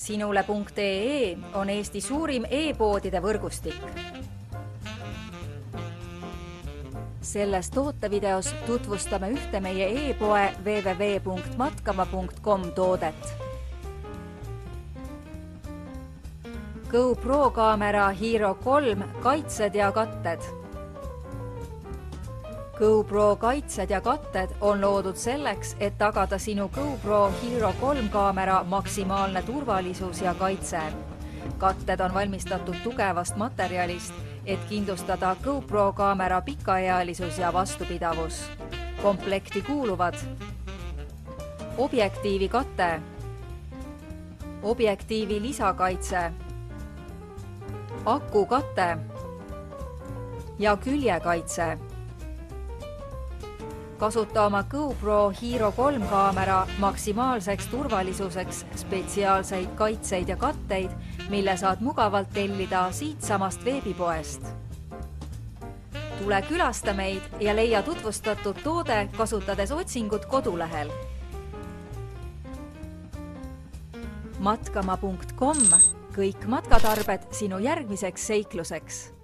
Sinule.ee on Eesti suurim e-poodide võrgustik. Selles tootevideos tutvustame ühte meie e-poe www.matkama.com toodet. GoPro kaamera Hero 3 kaitsed ja katted. GoPro kaitsed ja katted on loodud selleks, et tagada sinu GoPro Hero 3 kaamera maksimaalne turvalisus ja kaitse. Katted on valmistatud tugevast materjalist, et kindlustada GoPro kaamera pikaealisus ja vastupidavus. Komplekti kuuluvad objektiivi kate, objektiivi lisakaitse, akukate ja küljekaitse. Kasuta oma GoPro Hero 3 kaamera maksimaalseks turvalisuseks spetsiaalseid kaitseid ja katteid, mille saad mugavalt tellida siitsamast veebipoest. Tule külasta meid ja leia tutvustatud toode kasutades otsingut kodulehel. Matkama.com – kõik matkatarbed sinu järgmiseks seikluseks.